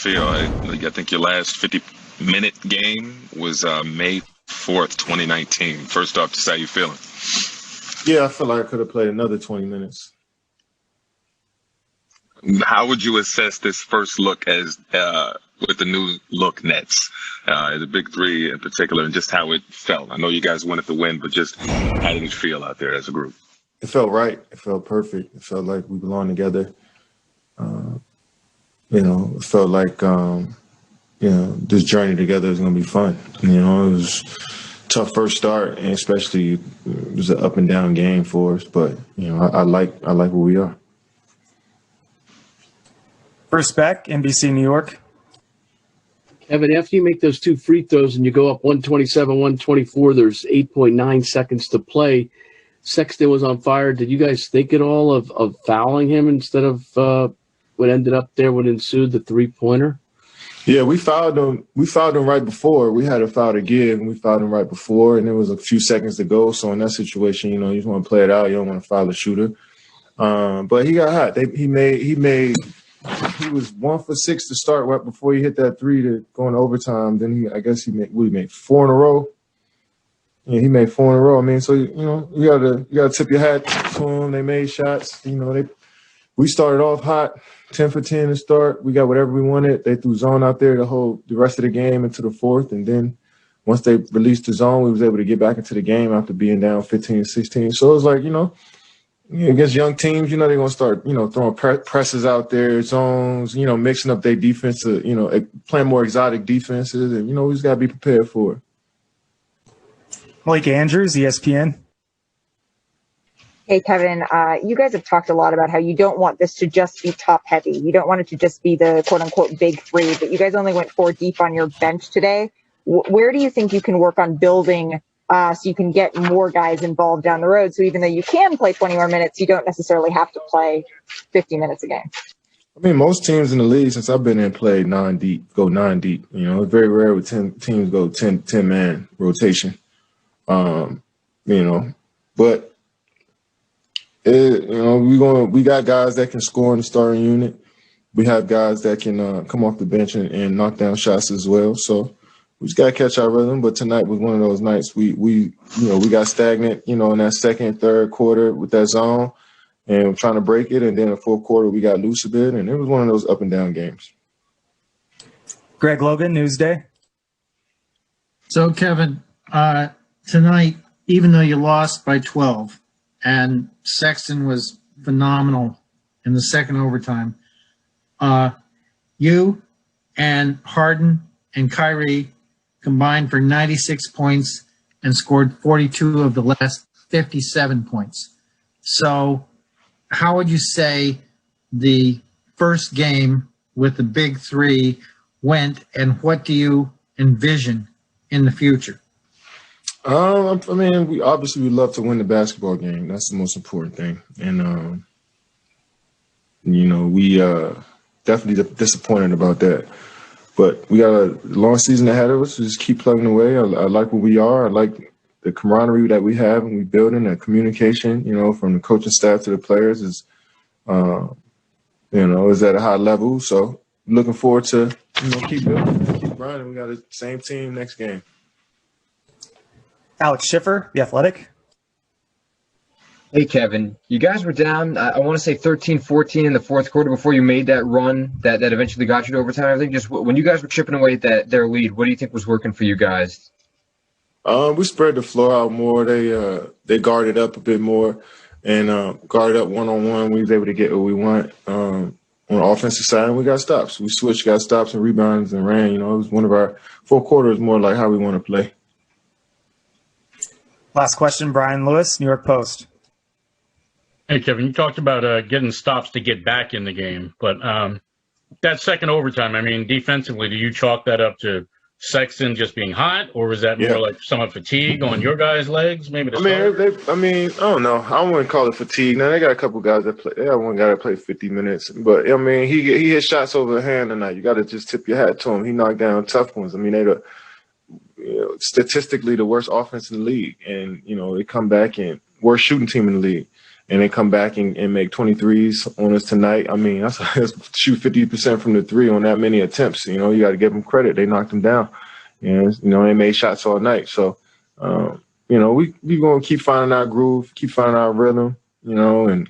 feel? I think your last 50-minute game was May 4th, 2019. First off, just how you feeling? Yeah, I feel like I could have played another 20 minutes. How would you assess this first look as with the new look Nets, the big three in particular, and just how it felt? I know you guys wanted to win, but just how did it feel out there as a group? It felt right. It felt perfect. It felt like we belonged together. It felt like, this journey together is going to be fun. It was a tough first start, and especially it was an up and down game for us. But, I like where we are. Bruce Beck, NBC New York. Kevin, after you make those two free throws and you go up 127-124, there's 8.9 seconds to play. Sexton was on fire. Did you guys think at all of fouling him instead of what ended up there, what ensued, the three-pointer? Yeah, we fouled him. We fouled him right before. We had a foul to give, and we fouled him right before, and there was a few seconds to go. So in that situation, you just want to play it out. You don't want to foul the shooter. But he got hot. He was 1 for 6 to start right before he hit that three to go into overtime. Then he made 4 in a row. Yeah, he made 4 in a row. I mean, so you gotta tip your hat to them. They made shots. We started off hot, 10 for 10 to start. We got whatever we wanted. They threw zone out there the rest of the game into the fourth, and then once they released the zone, we was able to get back into the game after being down 15-16. So it was like, against young teams, they're going to start, throwing presses out there, zones, mixing up their defense, playing more exotic defenses. And, we just got to be prepared for it. Malik Andrews, ESPN. Hey, Kevin, you guys have talked a lot about how you don't want this to just be top heavy. You don't want it to just be the quote unquote big three, but you guys only went 4 deep on your bench today. Where do you think you can work on building so you can get more guys involved down the road? So even though you can play 20 more minutes, you don't necessarily have to play 50 minutes a game. I mean, most teams in the league, since I've been in, play 9 deep, go 9 deep. It's very rare with 10 teams go 10-man rotation. But we got guys that can score in the starting unit. We have guys that can come off the bench and knock down shots as well. So we just got to catch our rhythm. But tonight was one of those nights we got stagnant, in that second, third quarter with that zone and trying to break it. And then the fourth quarter, we got loose a bit. And it was one of those up and down games. Greg Logan, Newsday. So, Kevin, tonight, even though you lost by 12 and Sexton was phenomenal in the second overtime, you and Harden and Kyrie combined for 96 points and scored 42 of the last 57 points. So how would you say the first game with the big three went, and what do you envision in the future? We obviously would love to win the basketball game. That's the most important thing. And, we definitely disappointed about that. But we got a long season ahead of us. So just keep plugging away. I like where we are. I like the camaraderie that we have and we building, the communication, from the coaching staff to the players is at a high level. So looking forward to, keep building, keep grinding. We got the same team next game. Alex Schiffer, The Athletic. Hey, Kevin, you guys were down, I want to say 13-14 in the fourth quarter before you made that run that eventually got you to overtime. I think just when you guys were chipping away at their lead, what do you think was working for you guys? We spread the floor out more. They guarded up a bit more and guarded up one-on-one. We was able to get what we want on the offensive side, and we got stops. We switched, got stops and rebounds and ran. It was one of our fourth quarters more like how we want to play. Last question, Brian Lewis, New York Post. Hey, Kevin, you talked about getting stops to get back in the game, but that second overtime, defensively, do you chalk that up to Sexton just being hot, or was that more like somewhat fatigue on your guys' legs? Maybe. I don't know. I wouldn't call it fatigue. Now they got a couple guys that play. They got one guy that played 50 minutes, but he hit shots over the hand tonight. You got to just tip your hat to him. He knocked down tough ones. They statistically the worst offense in the league, and they come back and worst shooting team in the league. and they come back and make 23s on us tonight. I mean, that's shoot 50% from the three on that many attempts. You know, you got to give them credit. They knocked them down, and you know they made shots all night. So, you know, we gonna keep finding our groove, keep finding our rhythm. You know, and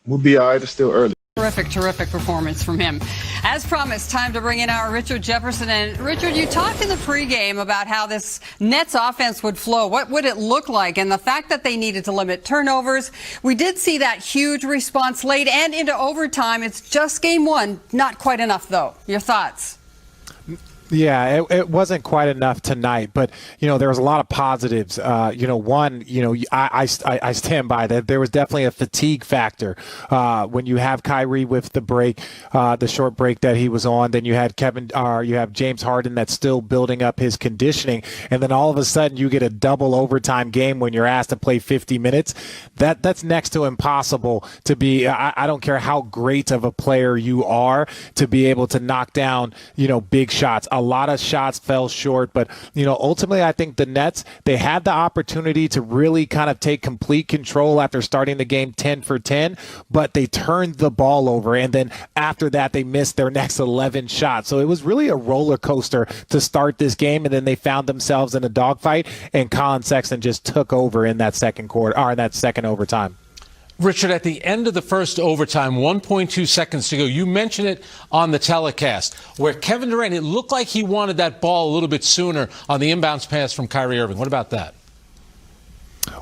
we'll be all right. It's still early. Terrific performance from him. As promised, time to bring in our Richard Jefferson. And Richard, you talked in the pregame about how this Nets offense would flow. What would it look like? And the fact that they needed to limit turnovers. We did see that huge response late and into overtime. It's just game one. Not quite enough, though. Your thoughts? Yeah, it wasn't quite enough tonight, but you know there was a lot of positives. You know, one, you know, I stand by that. There was definitely a fatigue factor when you have Kyrie with the break, the short break that he was on. Then you had you have James Harden that's still building up his conditioning, and then all of a sudden you get a double overtime game when you're asked to play 50 minutes. That's next to impossible to be. I don't care how great of a player you are to be able to knock down, you know, big shots. A lot of shots fell short, but you know, ultimately I think the Nets, they had the opportunity to really kind of take complete control after starting the game 10 for 10, but they turned the ball over, and then after that they missed their next 11 shots. So it was really a roller coaster to start this game, and then they found themselves in a dogfight, and Colin Sexton just took over in that second quarter, or in that second overtime. Richard, at the end of the first overtime, 1.2 seconds to go, you mentioned it on the telecast, where Kevin Durant, it looked like he wanted that ball a little bit sooner on the inbounds pass from Kyrie Irving. What about that?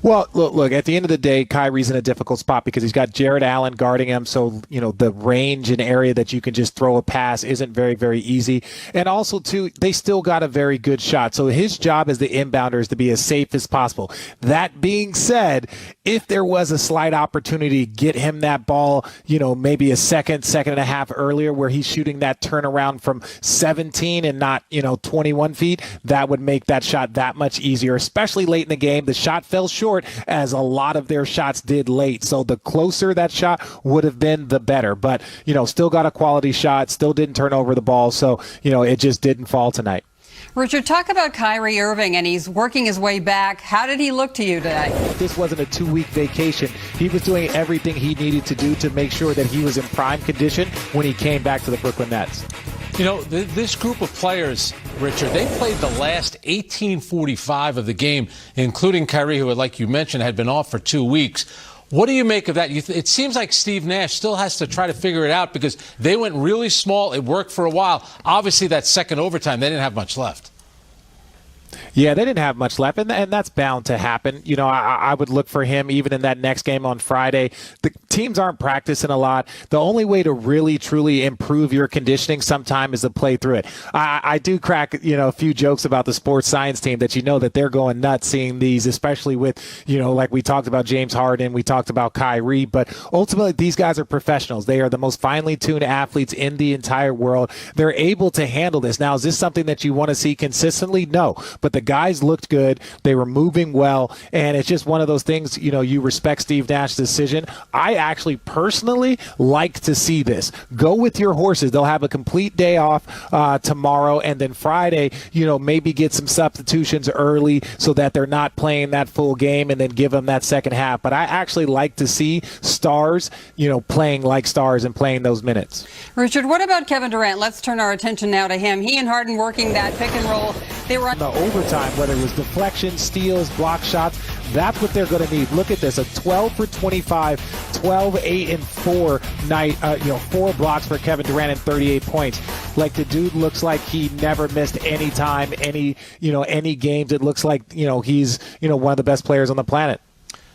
Well, look, at the end of the day, Kyrie's in a difficult spot because he's got Jared Allen guarding him. So, you know, the range and area that you can just throw a pass isn't very, very easy. And also, too, they still got a very good shot. So his job as the inbounder is to be as safe as possible. That being said, if there was a slight opportunity to get him that ball, you know, maybe a second and a half earlier where he's shooting that turnaround from 17 and not, you know, 21 feet, that would make that shot that much easier, especially late in the game. The shot fell short, as a lot of their shots did late. So the closer that shot would have been, the better. But, you know, still got a quality shot, still didn't turn over the ball. So, you know, it just didn't fall tonight. Richard, talk about Kyrie Irving, and he's working his way back. How did he look to you today? This wasn't a 2-week vacation. He was doing everything he needed to do to make sure that he was in prime condition when he came back to the Brooklyn Nets. You know, this group of players, Richard, they played the last 18:45 of the game, including Kyrie, who, like you mentioned, had been off for 2 weeks. What do you make of that? It seems like Steve Nash still has to try to figure it out because they went really small. It worked for a while. Obviously, that second overtime, they didn't have much left. Yeah, they didn't have much left, and that's bound to happen. You know, I would look for him even in that next game on Friday. The teams aren't practicing a lot. The only way to really, truly improve your conditioning sometime is to play through it. I do crack, you know, a few jokes about the sports science team that you know that they're going nuts seeing these, especially with, you know, like we talked about James Harden, we talked about Kyrie, but ultimately these guys are professionals. They are the most finely tuned athletes in the entire world. They're able to handle this. Now, is this something that you want to see consistently? No. But the guys looked good. They were moving well. And it's just one of those things, you know, you respect Steve Nash's decision. I actually personally like to see this. Go with your horses. They'll have a complete day off tomorrow. And then Friday, you know, maybe get some substitutions early so that they're not playing that full game and then give them that second half. But I actually like to see stars, you know, playing like stars and playing those minutes. Richard, what about Kevin Durant? Let's turn our attention now to him. He and Harden working that pick and roll. They were on the overtime, whether it was deflections, steals, block shots. That's what they're going to need. Look at this, a 12 for 25, 12, 8, and 4 night, 4 blocks for Kevin Durant and 38 points. Like the dude looks like he never missed any time, any games. It looks like, you know, he's, you know, one of the best players on the planet.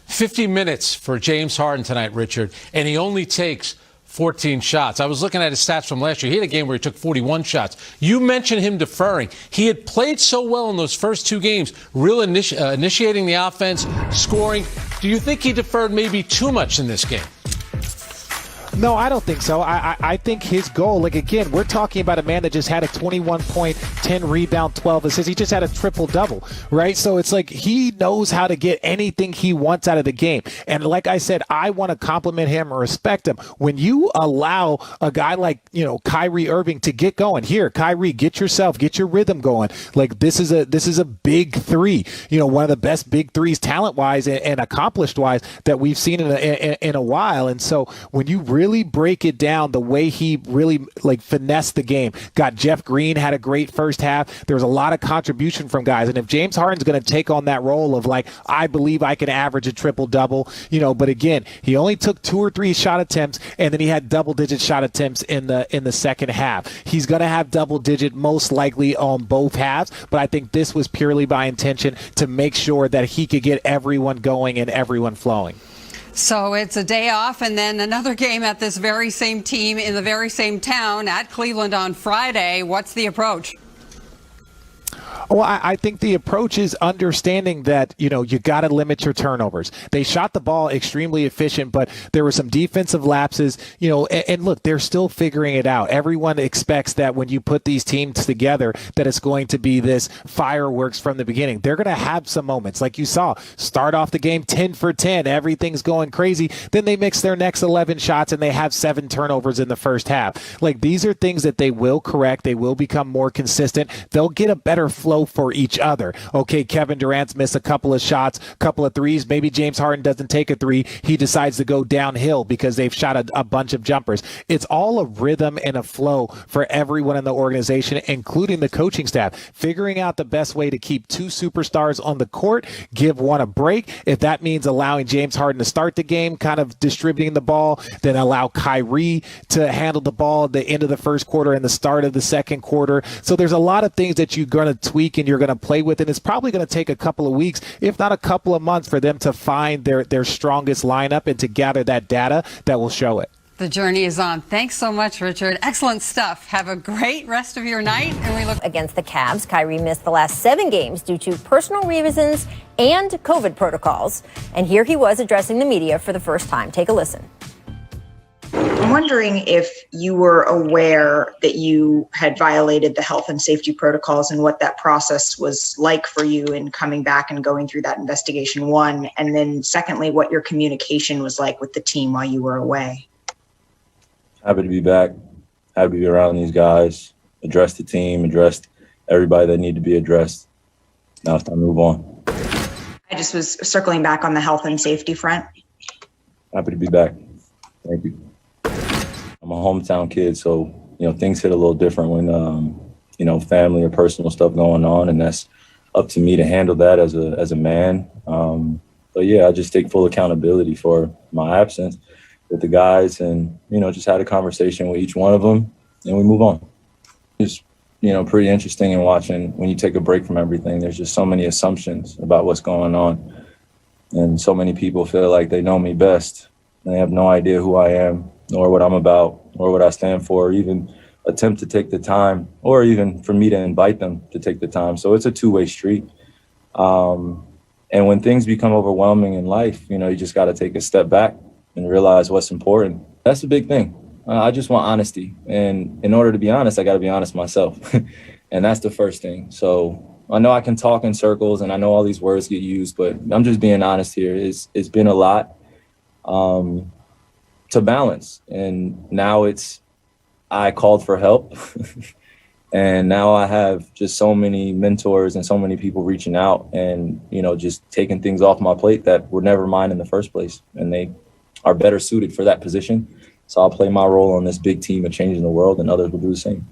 50 minutes for James Harden tonight, Richard, and he only takes 14 shots. I was looking at his stats from last year. He had a game where he took 41 shots. You mentioned him deferring. He had played so well in those first 2 games, initiating the offense, scoring. Do you think he deferred maybe too much in this game? No, I don't think so. I think his goal, like, again, we're talking about a man that just had a 21 point, 10 rebound, 12 assists. He just had a triple-double, right? So it's like he knows how to get anything he wants out of the game. And like I said, I want to compliment him or respect him. When you allow a guy like, Kyrie Irving to get going, here, Kyrie, get your rhythm going. Like, this is a big three, one of the best big threes talent-wise and accomplished-wise that we've seen in a while. And so when you really break it down, the way he really finessed the game, got Jeff Green, had a great first half. There was a lot of contribution from guys. And if James Harden's going to take on that role of I believe I can average a triple-double, but again, he only took 2 or 3 shot attempts, and then he had double-digit shot attempts in the second half. He's going to have double-digit most likely on both halves, but I think this was purely by intention to make sure that he could get everyone going and everyone flowing. So it's a day off and then another game at this very same team in the very same town at Cleveland on Friday. What's the approach? Well, I think the approach is understanding that, you got to limit your turnovers. They shot the ball extremely efficient, but there were some defensive lapses, and look, they're still figuring it out. Everyone expects that when you put these teams together, that it's going to be this fireworks from the beginning. They're going to have some moments, like you saw, start off the game 10 for 10, everything's going crazy. Then they mix their next 11 shots and they have 7 turnovers in the first half. These are things that they will correct. They will become more consistent. They'll get a better flow for each other. Okay, Kevin Durant's missed a couple of shots, couple of threes. Maybe James Harden doesn't take a three. He decides to go downhill because they've shot a bunch of jumpers. It's all a rhythm and a flow for everyone in the organization, including the coaching staff, figuring out the best way to keep 2 superstars on the court, give one a break. If that means allowing James Harden to start the game, kind of distributing the ball, then allow Kyrie to handle the ball at the end of the first quarter and the start of the second quarter. So there's a lot of things that you're going to tweak and you're going to play with, and it's probably going to take a couple of weeks, if not a couple of months, for them to find their strongest lineup and to gather that data that will show it. The journey is on. Thanks so much, Richard. Excellent stuff. Have a great rest of your night. And we look against the Cavs. Kyrie missed the last 7 games due to personal reasons and COVID protocols. And here he was addressing the media for the first time. Take a listen. I'm wondering if you were aware that you had violated the health and safety protocols and what that process was like for you in coming back and going through that investigation, one, and then secondly, what your communication was like with the team while you were away. Happy to be back. Happy to be around these guys, address the team, address everybody that need to be addressed. Now it's time to move on. I just was circling back on the health and safety front. Happy to be back. Thank you. I'm a hometown kid, so, things hit a little different when, family or personal stuff going on, and that's up to me to handle that as a man. But yeah, I just take full accountability for my absence with the guys and, just had a conversation with each one of them and we move on. It's, pretty interesting in watching when you take a break from everything. There's just so many assumptions about what's going on. And so many people feel like they know me best. And they have no idea who I am, nor what I'm about, or what I stand for, or even attempt to take the time, or even for me to invite them to take the time. So it's a two-way street. And when things become overwhelming in life, you just got to take a step back and realize what's important. That's the big thing. I just want honesty. And in order to be honest, I got to be honest myself. And that's the first thing. So I know I can talk in circles and I know all these words get used, but I'm just being honest here. It's been a lot to balance. And now I called for help. And now I have just so many mentors and so many people reaching out and, just taking things off my plate that were never mine in the first place. And they are better suited for that position. So I'll play my role on this big team of changing the world, and others will do the same.